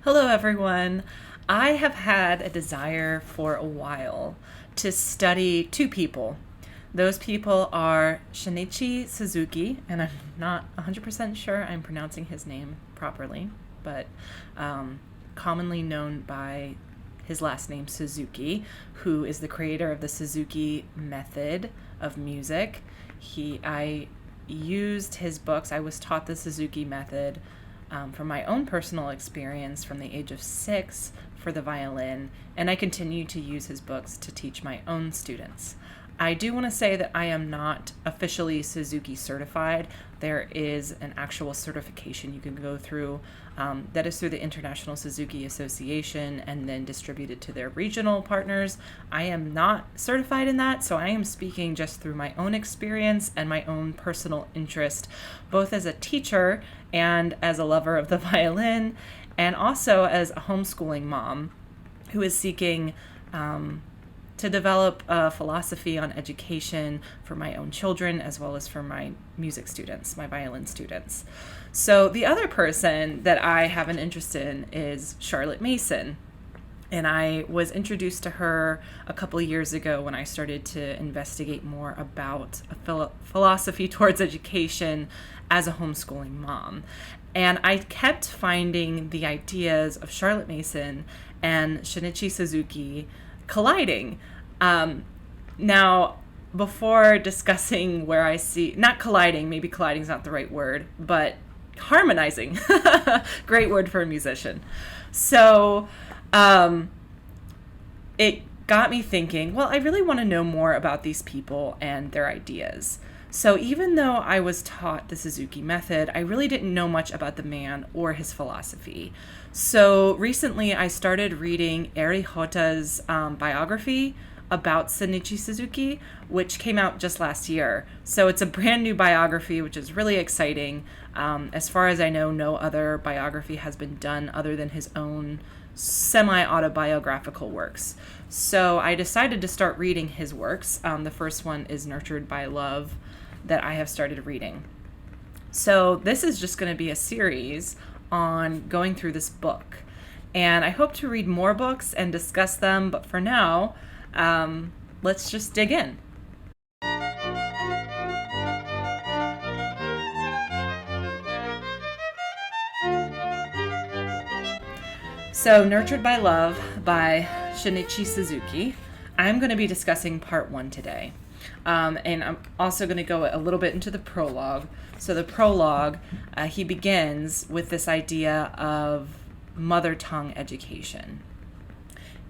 Hello, everyone. I have had a desire for a while to study two people. Those people are Shin'ichi Suzuki, and I'm not 100% sure I'm pronouncing his name properly, but commonly known by his last name Suzuki, who is the creator of the Suzuki method of music. I used his books. I was taught the Suzuki method from my own personal experience from the age of 6 for the violin, and I continue to use his books to teach my own students. I do want to say that I am not officially Suzuki certified. There is an actual certification you can go through that is through the International Suzuki Association and then distributed to their regional partners. I am not certified in that, so I am speaking just through my own experience and my own personal interest, both as a teacher and as a lover of the violin, and also as a homeschooling mom who is seeking to develop a philosophy on education for my own children as well as for my music students, my violin students. So the other person that I have an interest in is Charlotte Mason. And I was introduced to her a couple of years ago when I started to investigate more about a philosophy towards education as a homeschooling mom. And I kept finding the ideas of Charlotte Mason and Shin'ichi Suzuki colliding. Now, before discussing where I see, not colliding, maybe colliding is not the right word, but harmonizing, great word for a musician. So it got me thinking, well, I really want to know more about these people and their ideas. So even though I was taught the Suzuki method, I really didn't know much about the man or his philosophy. So recently I started reading Eri Hota's biography about Shin'ichi Suzuki, which came out just last year. So it's a brand new biography, which is really exciting. As far as I know, no other biography has been done other than his own semi-autobiographical works. So I decided to start reading his works. The first one is Nurtured by Love that I have started reading. So this is just going to be a series on going through this book. And I hope to read more books and discuss them, but for now, let's just dig in. So, Nurtured by Love by Shin'ichi Suzuki. I'm going to be discussing part 1 today. And I'm also going to go a little bit into the prologue. So the prologue, he begins with this idea of mother tongue education.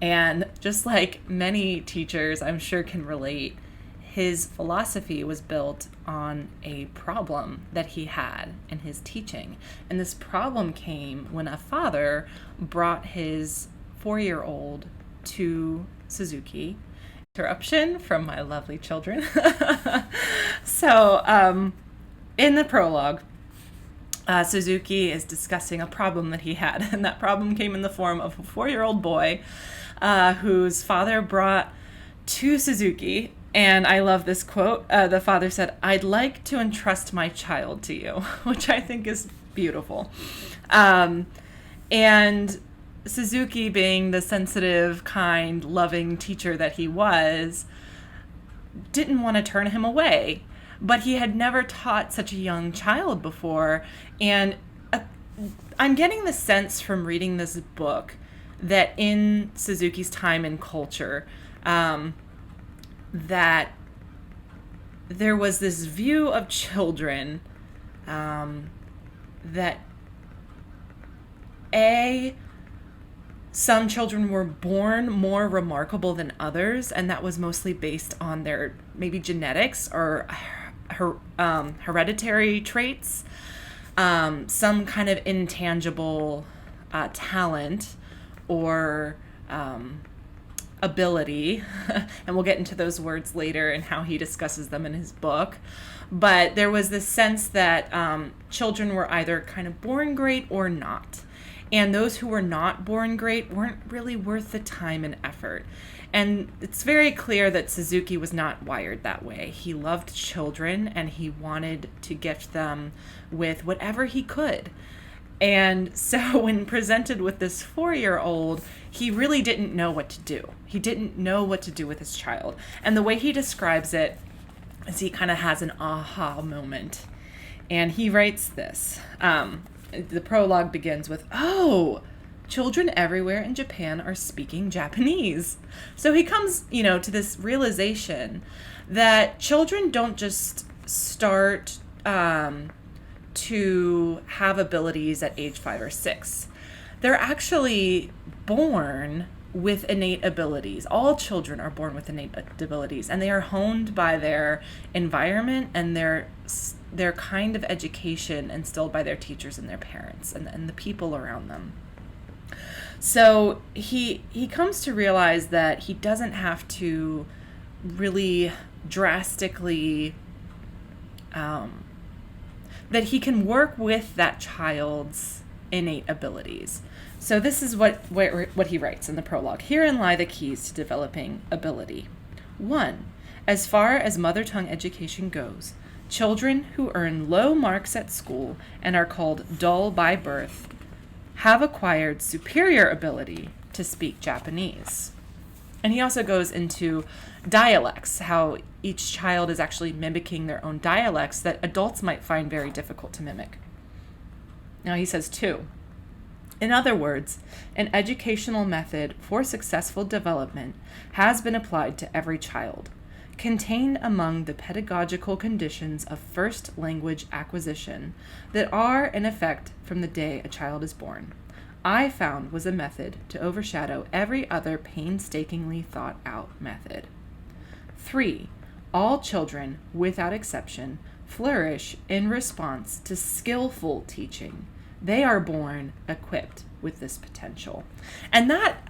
And just like many teachers, I'm sure can relate, his philosophy was built on a problem that he had in his teaching. And this problem came when a father brought his 4-year-old to Suzuki. Interruption from my lovely children. So, in the prologue, Suzuki is discussing a problem that he had, and that problem came in the form of a 4-year-old boy whose father brought to Suzuki. And I love this quote. The father said, "I'd like to entrust my child to you," which I think is beautiful. And Suzuki, being the sensitive, kind, loving teacher that he was, didn't want to turn him away. But he had never taught such a young child before. And I'm getting the sense from reading this book that in Suzuki's time and culture, that there was this view of children that some children were born more remarkable than others, and that was mostly based on their maybe genetics or hereditary traits, some kind of intangible talent or ability, and we'll get into those words later and how he discusses them in his book. But there was this sense that children were either kind of born great or not. And those who were not born great weren't really worth the time and effort. And it's very clear that Suzuki was not wired that way. He loved children and he wanted to gift them with whatever he could. And so when presented with this 4-year-old, he really didn't know what to do. He didn't know what to do with his child. And the way he describes it is he kind of has an aha moment. And he writes this. The prologue begins with, "Oh, children everywhere in Japan are speaking Japanese." So he comes, to this realization that children don't just start to have abilities at age 5 or 6. They're actually born with innate abilities. All children are born with innate abilities, and they are honed by their environment and their kind of education instilled by their teachers and their parents and the people around them. So he comes to realize that he doesn't have to really drastically, that he can work with that child's innate abilities. So this is what he writes in the prologue. "Herein lie the keys to developing ability. 1. As far as mother tongue education goes, children who earn low marks at school and are called dull by birth have acquired superior ability to speak Japanese." And he also goes into dialects, how each child is actually mimicking their own dialects that adults might find very difficult to mimic. Now he says 2. In other words, an educational method for successful development has been applied to every child, contained among the pedagogical conditions of first language acquisition that are in effect from the day a child is born. I found was a method to overshadow every other painstakingly thought out method. 3. All children, without exception, flourish in response to skillful teaching. They are born equipped with this potential. And that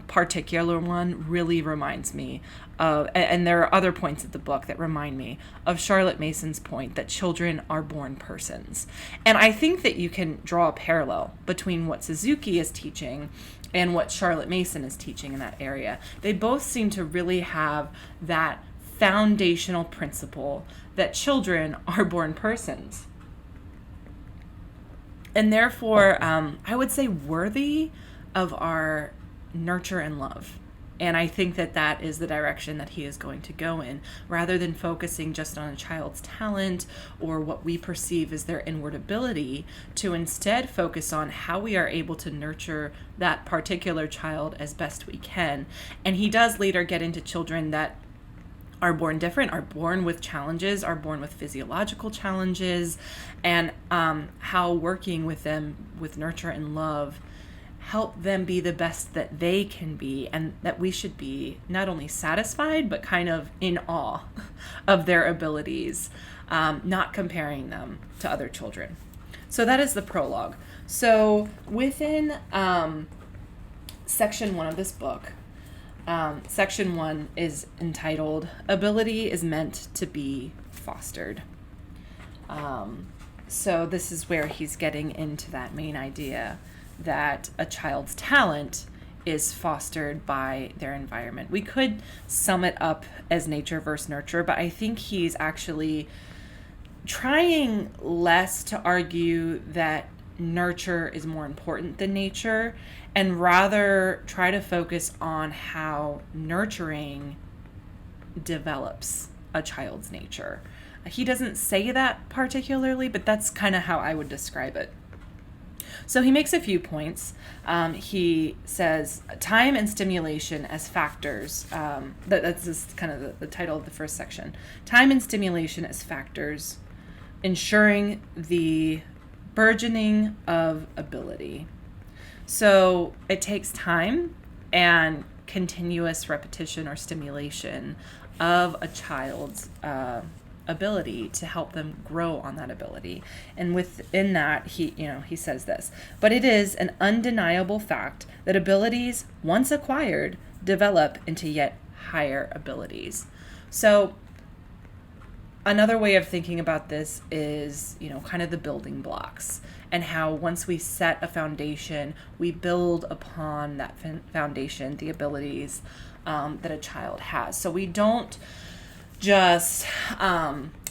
particular one really reminds me of, and there are other points of the book that remind me of Charlotte Mason's point that children are born persons. And I think that you can draw a parallel between what Suzuki is teaching and what Charlotte Mason is teaching in that area. They both seem to really have that foundational principle that children are born persons. And therefore, I would say worthy of our nurture and love. And I think that that is the direction that he is going to go in, rather than focusing just on a child's talent or what we perceive as their inward ability, to instead focus on how we are able to nurture that particular child as best we can. And he does later get into children that are born different, are born with challenges, are born with physiological challenges, and how working with them with nurture and love help them be the best that they can be, and that we should be not only satisfied but kind of in awe of their abilities, not comparing them to other children. So that is the prologue. So within section 1 of this book, section 1 is entitled "Ability is Meant to be Fostered." So this is where he's getting into that main idea that a child's talent is fostered by their environment. We could sum it up as nature versus nurture, but I think he's actually trying less to argue that nurture is more important than nature, and rather try to focus on how nurturing develops a child's nature. He doesn't say that particularly, but that's kind of how I would describe it. So he makes a few points. He says time and stimulation as factors. That's just kind of the title of the first section. Time and stimulation as factors ensuring the burgeoning of ability. So it takes time and continuous repetition or stimulation of a child's ability to help them grow on that ability. And within that, he says this: but it is an undeniable fact that abilities once acquired develop into yet higher abilities. So another way of thinking about this is, kind of the building blocks, and how once we set a foundation, we build upon that foundation the abilities that a child has. So we don't just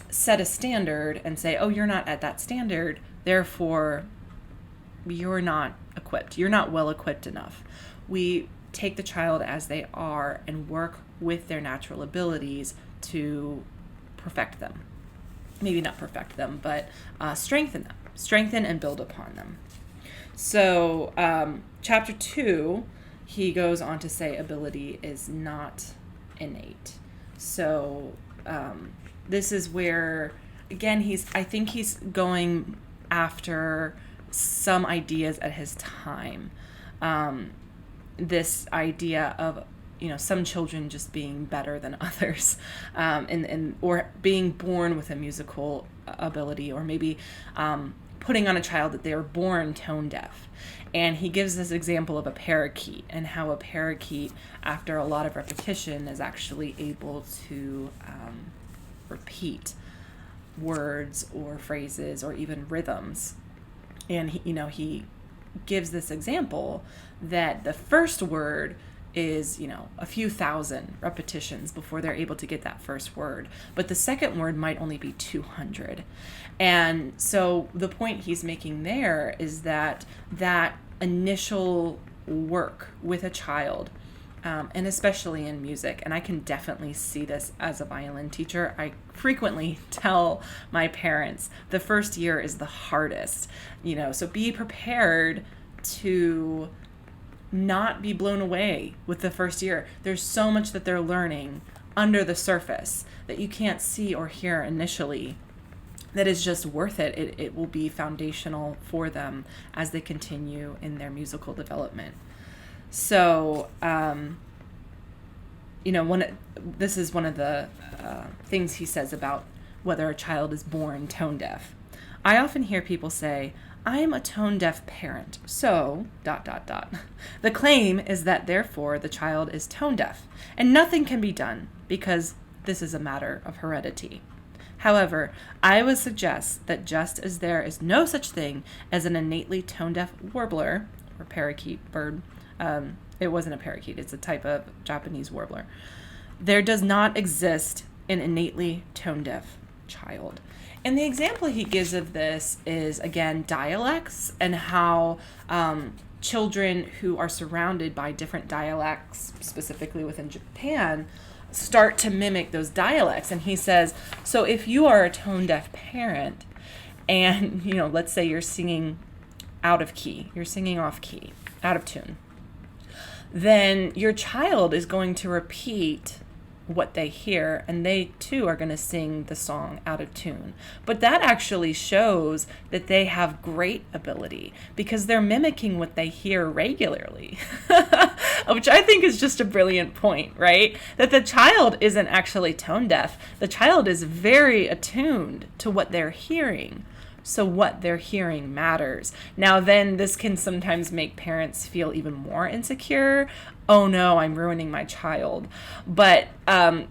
set a standard and say, oh, you're not at that standard, therefore you're not equipped. You're not well equipped enough. We take the child as they are and work with their natural abilities to perfect them. Maybe not perfect them, but strengthen them. Strengthen and build upon them. So chapter 2, he goes on to say ability is not innate. So this is where, again, I think he's going after some ideas at his time. This idea of, some children just being better than others, or being born with a musical ability, or maybe putting on a child that they are born tone deaf. And he gives this example of a parakeet, and how a parakeet, after a lot of repetition, is actually able to repeat words or phrases or even rhythms. And he gives this example that the first word is, a few thousand repetitions before they're able to get that first word. But the second word might only be 200. And so the point he's making there is that initial work with a child, and especially in music, and I can definitely see this as a violin teacher. I frequently tell my parents the first year is the hardest, so be prepared to not be blown away with the first year. There's so much that they're learning under the surface that you can't see or hear initially that is just worth it. It will be foundational for them as they continue in their musical development. So, this is one of the things he says about whether a child is born tone deaf. I often hear people say, I'm a tone deaf parent, so ... The claim is that therefore the child is tone deaf, and nothing can be done because this is a matter of heredity. However, I would suggest that just as there is no such thing as an innately tone deaf warbler, or parakeet bird, it wasn't a parakeet, it's a type of Japanese warbler, there does not exist an innately tone deaf child. And the example he gives of this is, again, dialects, and how children who are surrounded by different dialects, specifically within Japan, start to mimic those dialects. And he says, so if you are a tone deaf parent and, let's say you're singing out of key, you're singing off key, out of tune, then your child is going to repeat what they hear, and they too are going to sing the song out of tune. But that actually shows that they have great ability because they're mimicking what they hear regularly, which I think is just a brilliant point, right? That the child isn't actually tone deaf. The child is very attuned to what they're hearing. So what they're hearing matters. Now then, this can sometimes make parents feel even more insecure. Oh no, I'm ruining my child. But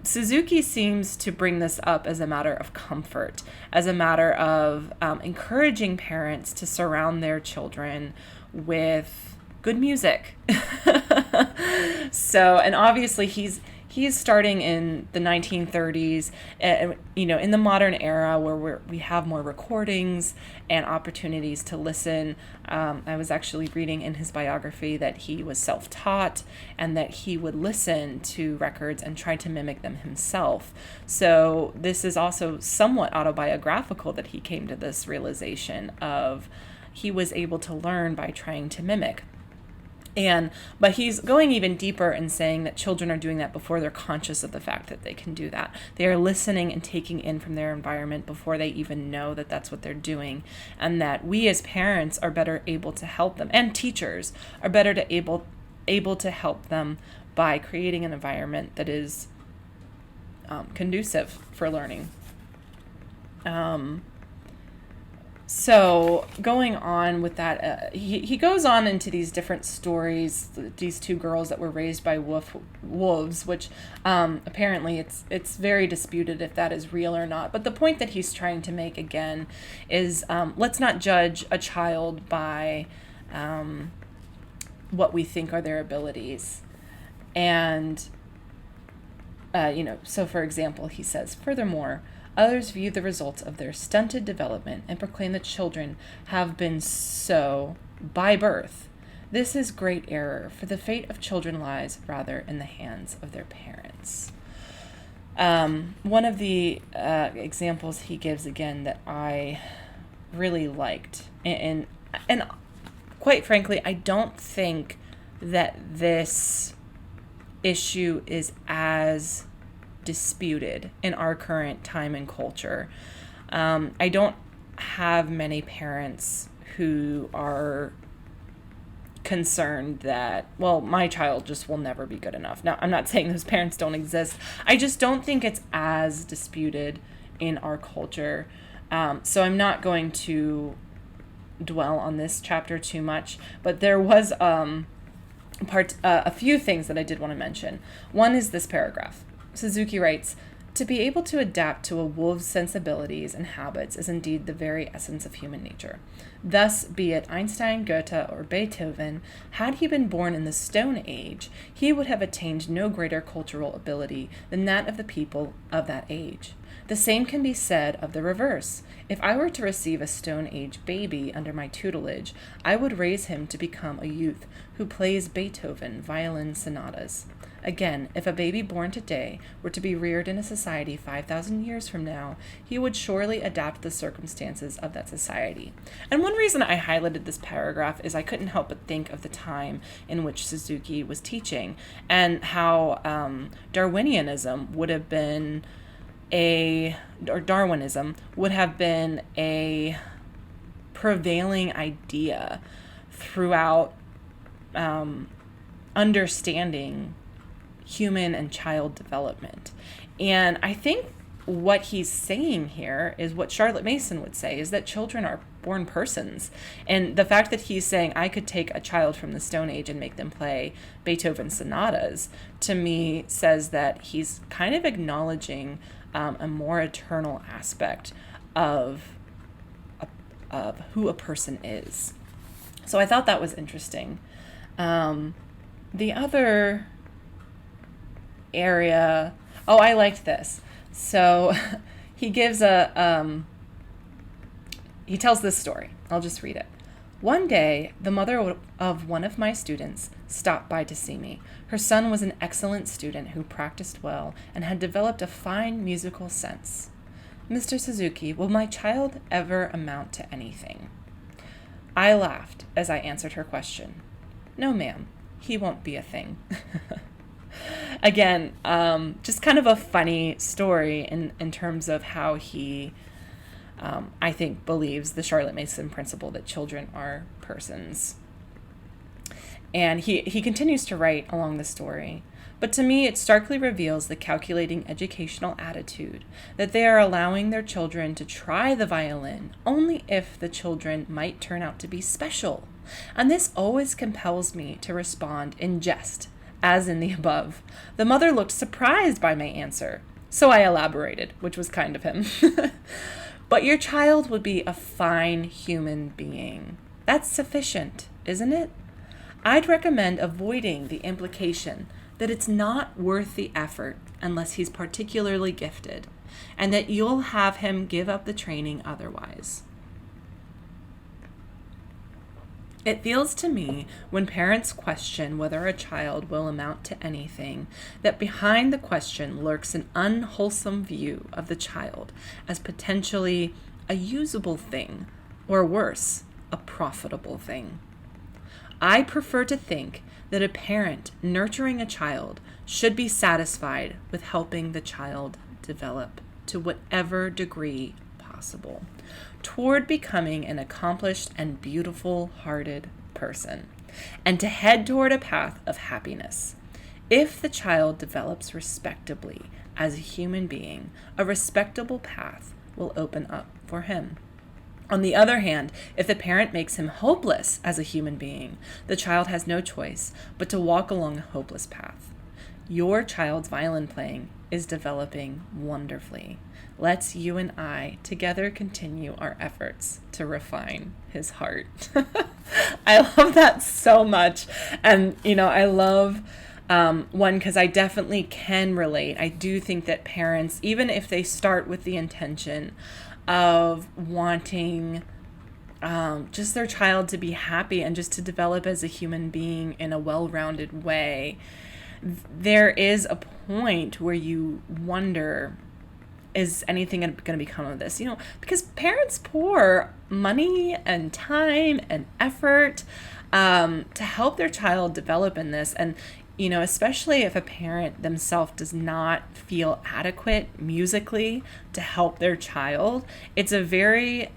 Suzuki seems to bring this up as a matter of comfort, as a matter of encouraging parents to surround their children with good music. So, and obviously he's starting in the 1930s, in the modern era where we have more recordings and opportunities to listen. I was actually reading in his biography that he was self-taught and that he would listen to records and try to mimic them himself. So this is also somewhat autobiographical, that he came to this realization of he was able to learn by trying to mimic. But he's going even deeper and saying that children are doing that before they're conscious of the fact that they can do that. They are listening and taking in from their environment before they even know that that's what they're doing, and that we as parents are better able to help them, and teachers are better to able to help them by creating an environment that is conducive for learning. So going on with that, he goes on into these different stories, these two girls that were raised by wolves, which apparently it's very disputed if that is real or not. But the point that he's trying to make, again, is let's not judge a child by what we think are their abilities. And, so for example, he says, furthermore, others view the results of their stunted development and proclaim that children have been so by birth. This is great error, for the fate of children lies rather in the hands of their parents. One of the examples he gives again that I really liked, and quite frankly, I don't think that this issue is as disputed in our current time and culture. I don't have many parents who are concerned that, well, my child just will never be good enough. Now, I'm not saying those parents don't exist. I just don't think it's as disputed in our culture. So I'm not going to dwell on this chapter too much, but there was a few things that I did want to mention. One is this paragraph. Suzuki writes, "To be able to adapt to a wolf's sensibilities and habits is indeed the very essence of human nature. Thus, be it Einstein, Goethe, or Beethoven, had he been born in the Stone Age, he would have attained no greater cultural ability than that of the people of that age. The same can be said of the reverse. If I were to receive a Stone Age baby under my tutelage, I would raise him to become a youth who plays Beethoven violin sonatas. Again, if a baby born today were to be reared in a society 5,000 years from now, he would surely adapt to the circumstances of that society." And one reason I highlighted this paragraph is I couldn't help but think of the time in which Suzuki was teaching and how Darwinism would have been a prevailing idea throughout understanding human and child development. And I think what he's saying here is what Charlotte Mason would say, is that children are born persons. And the fact that he's saying I could take a child from the Stone Age and make them play Beethoven sonatas, to me says that he's kind of acknowledging a more eternal aspect of who a person is. So I thought that was interesting. The other area, I liked this. So he gives he tells this story. I'll just read it. "One day, the mother of one of my students stopped by to see me. Her son was an excellent student who practiced well and had developed a fine musical sense. 'Mr. Suzuki, will my child ever amount to anything?' I laughed as I answered her question. 'No, ma'am, he won't be a thing.'" Again, just kind of a funny story in terms of how he, I think, believes the Charlotte Mason principle that children are persons. And he continues to write along the story. "But to me, it starkly reveals the calculating educational attitude that they are allowing their children to try the violin only if the children might turn out to be special. And this always compels me to respond in jest, as in the above. The mother looked surprised by my answer, so I elaborated, which was kind of him. 'But your child would be a fine human being. That's sufficient, isn't it? I'd recommend avoiding the implication that it's not worth the effort unless he's particularly gifted, and that you'll have him give up the training otherwise. It feels to me, when parents question whether a child will amount to anything, that behind the question lurks an unwholesome view of the child as potentially a usable thing, or worse, a profitable thing. I prefer to think that a parent nurturing a child should be satisfied with helping the child develop to whatever degree possible toward becoming an accomplished and beautiful-hearted person, and to head toward a path of happiness. If the child develops respectably as a human being, a respectable path will open up for him. On the other hand, if the parent makes him hopeless as a human being, the child has no choice but to walk along a hopeless path. Your child's violin playing is developing wonderfully. Let's you and I together continue our efforts to refine his heart." I love that so much. And, I love one, because I definitely can relate. I do think that parents, even if they start with the intention of wanting just their child to be happy and just to develop as a human being in a well-rounded way, there is a point where you wonder, is anything going to become of this? Because parents pour money and time and effort to help their child develop in this. And, especially if a parent themselves does not feel adequate musically to help their child, it's a very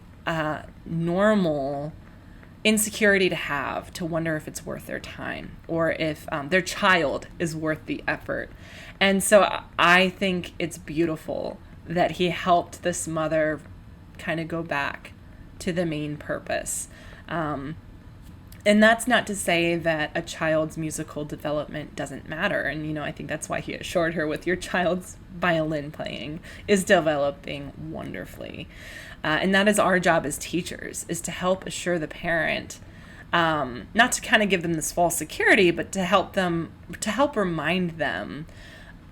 normal insecurity to wonder if it's worth their time or if their child is worth the effort. And so I think it's beautiful that he helped this mother kind of go back to the main purpose. And that's not to say that a child's musical development doesn't matter. And, I think that's why he assured her with your child's violin playing is developing wonderfully. And that is our job as teachers, is to help assure the parent, not to kind of give them this false security, but to help remind them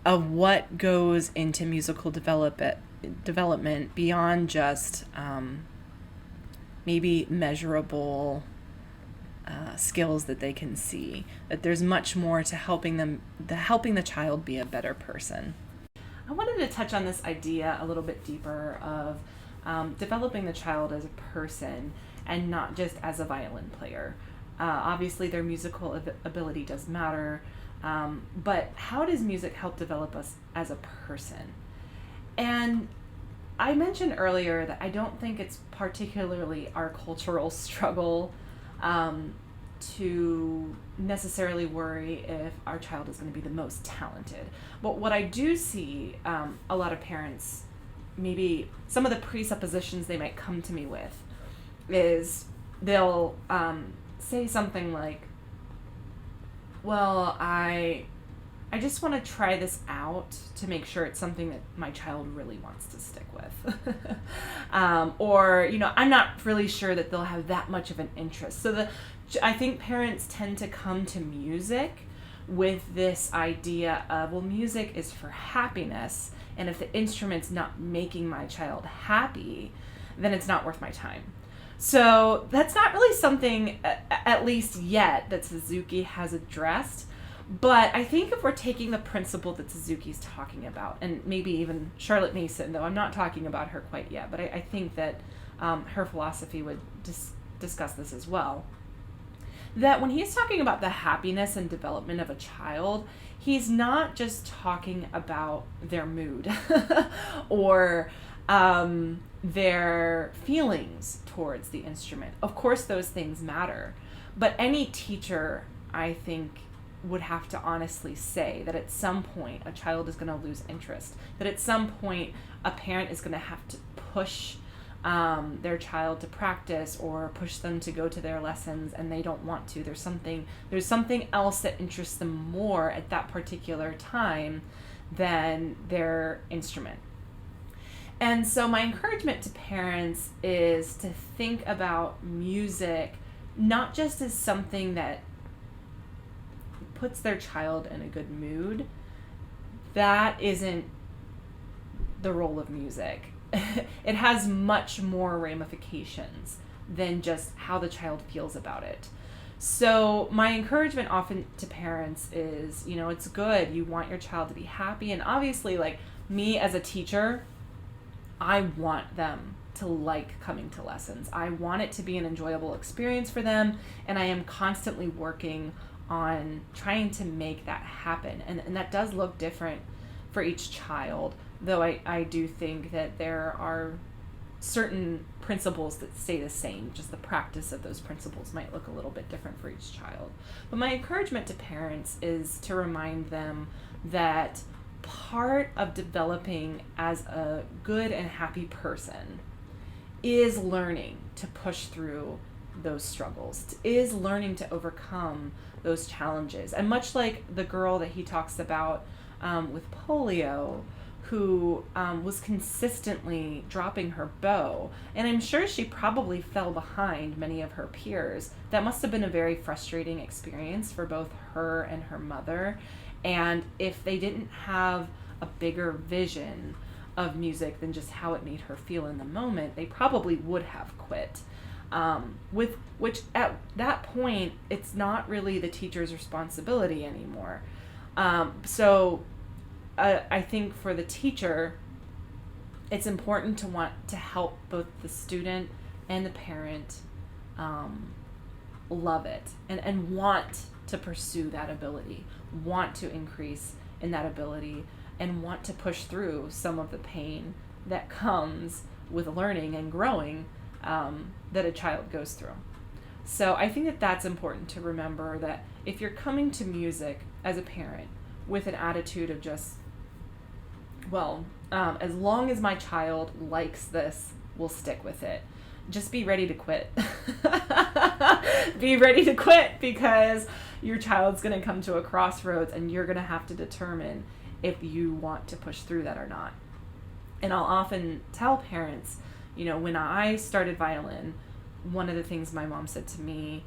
of what goes into musical development beyond just maybe measurable skills that they can see, that there's much more to helping the child be a better person. I wanted to touch on this idea a little bit deeper of developing the child as a person and not just as a violin player. Obviously, their musical ability does matter, but how does music help develop us as a person? And I mentioned earlier that I don't think it's particularly our cultural struggle to necessarily worry if our child is going to be the most talented. But what I do see a lot of parents, maybe some of the presuppositions they might come to me with is they'll say something like, well, I just want to try this out to make sure it's something that my child really wants to stick with. Or, I'm not really sure that they'll have that much of an interest. So I think parents tend to come to music with this idea of, well, music is for happiness, and if the instrument's not making my child happy, then it's not worth my time. So that's not really something, at least yet, that Suzuki has addressed. But I think if we're taking the principle that Suzuki's talking about, and maybe even Charlotte Mason, though I'm not talking about her quite yet, but I think that her philosophy would discuss this as well, that when he's talking about the happiness and development of a child, he's not just talking about their mood or their feelings towards the instrument. Of course, those things matter, but any teacher, I think, would have to honestly say that at some point a child is going to lose interest, that at some point a parent is going to have to push their child to practice or push them to go to their lessons and they don't want to. There's something else that interests them more at that particular time than their instrument. And so my encouragement to parents is to think about music not just as something that puts their child in a good mood. That isn't the role of music. It has much more ramifications than just how the child feels about it. So my encouragement often to parents is, it's good. You want your child to be happy. And obviously, like me as a teacher, I want them to like coming to lessons. I want it to be an enjoyable experience for them. And I am constantly working on trying to make that happen. And that does look different for each child, though I do think that there are certain principles that stay the same. Just the practice of those principles might look a little bit different for each child. But my encouragement to parents is to remind them that part of developing as a good and happy person is learning to push through those struggles, is learning to overcome those challenges. And much like the girl that he talks about with polio, who was consistently dropping her bow, and I'm sure she probably fell behind many of her peers. That must have been a very frustrating experience for both her and her mother. And if they didn't have a bigger vision of music than just how it made her feel in the moment, they probably would have quit. with which at that point it's not really the teacher's responsibility anymore. I think for the teacher, it's important to want to help both the student and the parent love it and want to pursue that ability, want to increase in that ability, and want to push through some of the pain that comes with learning and growing that a child goes through. So I think that that's important to remember, that if you're coming to music as a parent with an attitude of just, well, as long as my child likes this, we'll stick with it. Just be ready to quit. Be ready to quit, because your child's going to come to a crossroads and you're going to have to determine if you want to push through that or not. And I'll often tell parents, when I started violin, one of the things my mom said to me,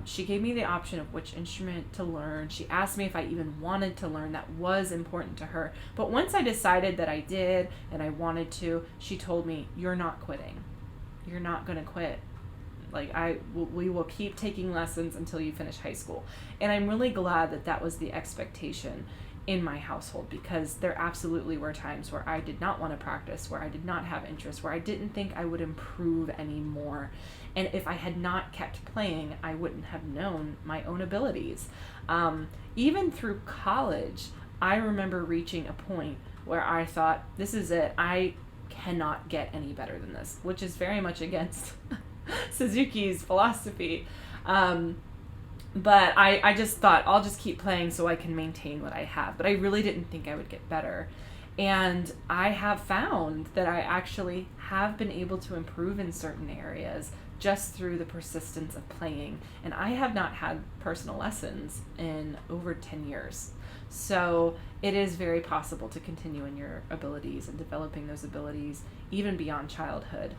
she gave me the option of which instrument to learn. She asked me if I even wanted to learn. That was important to her. But once I decided that I did and I wanted to, she told me, you're not quitting. You're not going to quit. We will keep taking lessons until you finish high school. And I'm really glad that that was the expectation in my household, because there absolutely were times where I did not want to practice, where I did not have interest, where I didn't think I would improve anymore. And if I had not kept playing, I wouldn't have known my own abilities. Even through college, I remember reaching a point where I thought, this is it. I cannot get any better than this, which is very much against Suzuki's philosophy. But I just thought, I'll just keep playing so I can maintain what I have. But I really didn't think I would get better. And I have found that I actually have been able to improve in certain areas just through the persistence of playing. And I have not had personal lessons in over 10 years. So it is very possible to continue in your abilities and developing those abilities even beyond childhood.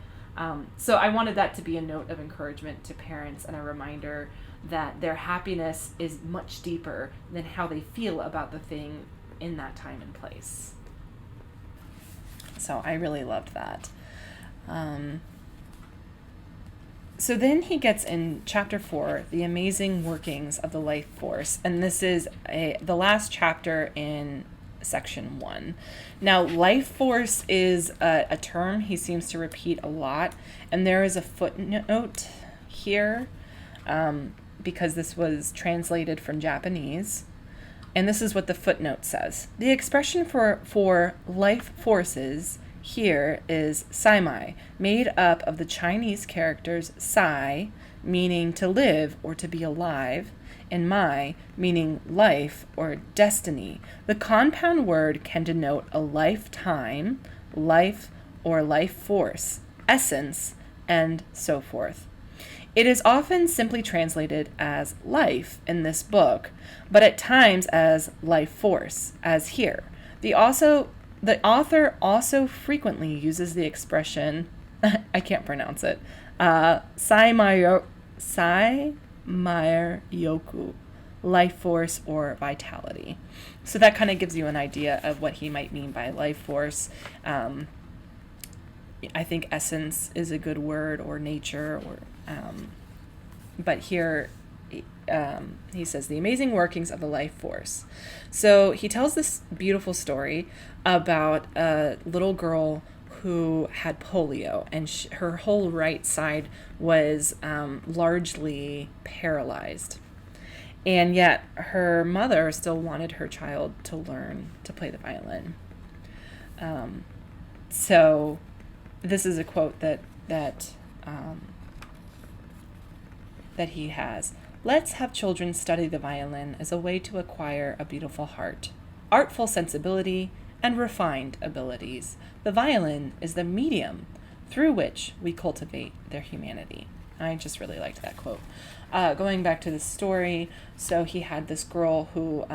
So I wanted that to be a note of encouragement to parents and a reminder that their happiness is much deeper than how they feel about the thing in that time and place. So I really loved that. So then he gets in chapter 4, the amazing workings of the life force. And this is the last chapter in section 1. Now, life force is a term he seems to repeat a lot. And there is a footnote here because this was translated from Japanese. And this is what the footnote says. The expression for life forces here is saimai, made up of the Chinese characters sai, meaning to live or to be alive, and mai, meaning life or destiny. The compound word can denote a lifetime, life or life force, essence, and so forth. It is often simply translated as life in this book, but at times as life force, as here. The author also frequently uses the expression, I can't pronounce it, saimayoku, life force or vitality. So that kind of gives you an idea of what he might mean by life force. I think essence is a good word, or nature, or but here he says the amazing workings of the life force. So he tells this beautiful story about a little girl who had polio, and her whole right side was largely paralyzed. And yet her mother still wanted her child to learn to play the violin. So this is a quote that he has. Let's have children study the violin as a way to acquire a beautiful heart, artful sensibility, and refined abilities. The violin is the medium through which we cultivate their humanity. I just really liked that quote. Going back to the story, so he had this girl who,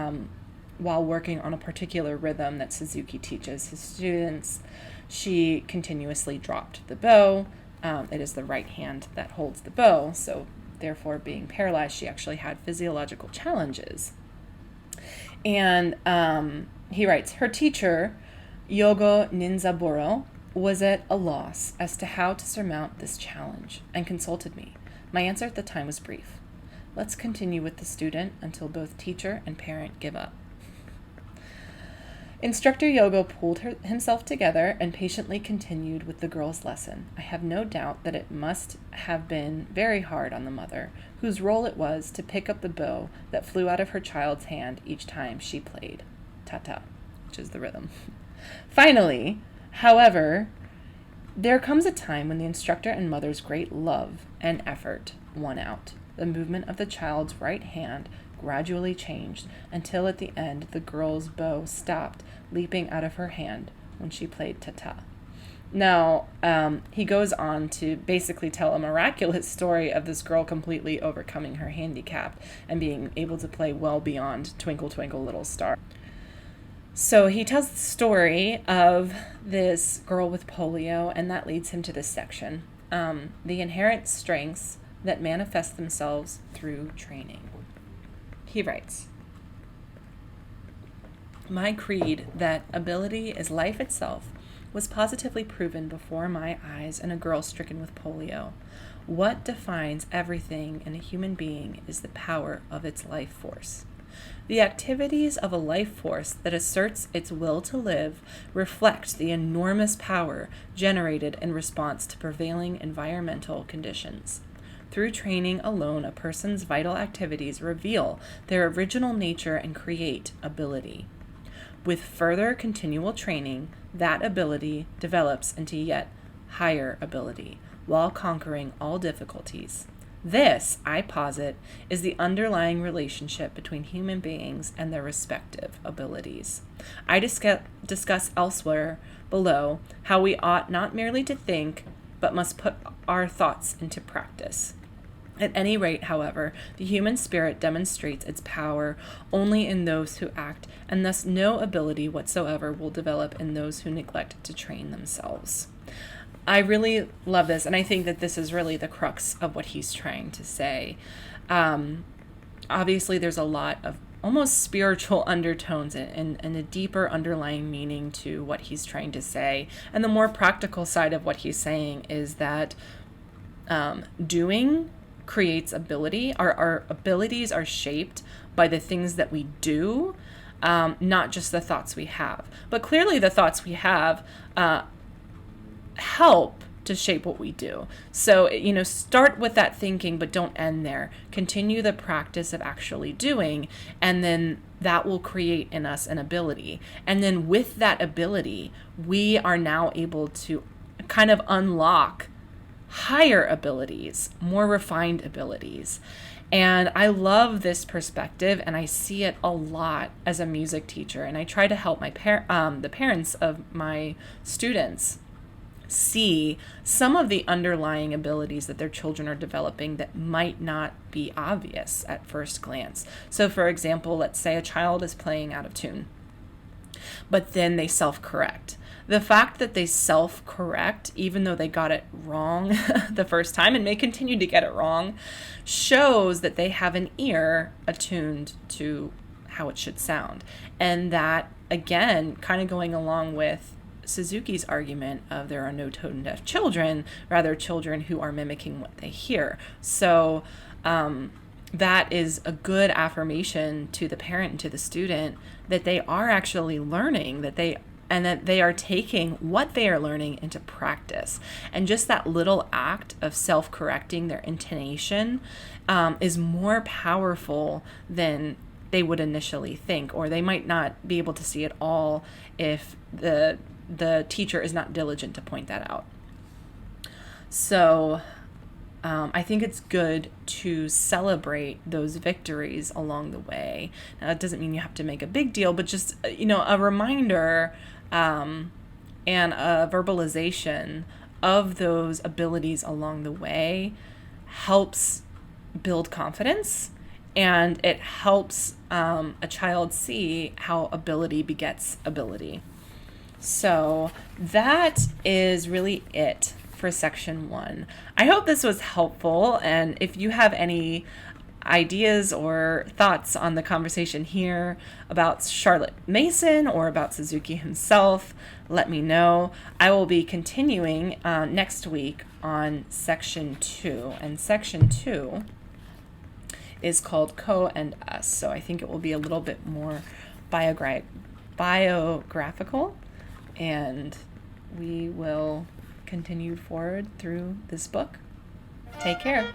while working on a particular rhythm that Suzuki teaches his students, she continuously dropped the bow. It is the right hand that holds the bow, so therefore being paralyzed, she actually had physiological challenges. And he writes, her teacher, Yogo Ninzaburo, was at a loss as to how to surmount this challenge and consulted me. My answer at the time was brief. Let's continue with the student until both teacher and parent give up. Instructor Yogo pulled himself together and patiently continued with the girl's lesson. I have no doubt that it must have been very hard on the mother, whose role it was to pick up the bow that flew out of her child's hand each time she played ta-ta, which is the rhythm. Finally, however, there comes a time when the instructor and mother's great love and effort won out. The movement of the child's right hand gradually changed until at the end the girl's bow stopped leaping out of her hand when she played ta-ta. Now, he goes on to basically tell a miraculous story of this girl completely overcoming her handicap and being able to play well beyond Twinkle, Twinkle, Little Star. So he tells the story of this girl with polio, and that leads him to this section. The inherent strengths that manifest themselves through training. He writes, my creed that ability is life itself was positively proven before my eyes in a girl stricken with polio. What defines everything in a human being is the power of its life force. The activities of a life force that asserts its will to live reflect the enormous power generated in response to prevailing environmental conditions. Through training alone, a person's vital activities reveal their original nature and create ability. With further continual training, that ability develops into yet higher ability, while conquering all difficulties. This, I posit, is the underlying relationship between human beings and their respective abilities. I discuss elsewhere below how we ought not merely to think, but must put our thoughts into practice. At any rate, however, the human spirit demonstrates its power only in those who act, and thus no ability whatsoever will develop in those who neglect to train themselves. I really love this, and I think that this is really the crux of what he's trying to say. Obviously, there's a lot of almost spiritual undertones and a deeper underlying meaning to what he's trying to say. And the more practical side of what he's saying is that doing creates ability. Our abilities are shaped by the things that we do, not just the thoughts we have. But clearly the thoughts we have help to shape what we do. So, start with that thinking, but don't end there. Continue the practice of actually doing, and then that will create in us an ability. And then with that ability, we are now able to kind of unlock higher abilities, more refined abilities. And I love this perspective, and I see it a lot as a music teacher. And I try to help the parents of my students see some of the underlying abilities that their children are developing that might not be obvious at first glance. So for example, let's say a child is playing out of tune, but then they self-correct. The fact that they self-correct, even though they got it wrong the first time and may continue to get it wrong, shows that they have an ear attuned to how it should sound. And that, again, kind of going along with Suzuki's argument of there are no tone deaf children, rather children who are mimicking what they hear. So that is a good affirmation to the parent and to the student that they are actually learning, that they are taking what they are learning into practice. And just that little act of self-correcting their intonation is more powerful than they would initially think, or they might not be able to see it all if the teacher is not diligent to point that out. So I think it's good to celebrate those victories along the way. Now, that doesn't mean you have to make a big deal, but just, a reminder and a verbalization of those abilities along the way helps build confidence, and it helps a child see how ability begets ability. So that is really it for section 1. I hope this was helpful, and if you have any ideas or thoughts on the conversation here about Charlotte Mason or about Suzuki himself, let me know. I will be continuing next week on section 2, and section 2 is called Co and Us, so I think it will be a little bit more biographical, and we will continue forward through this book. Take care.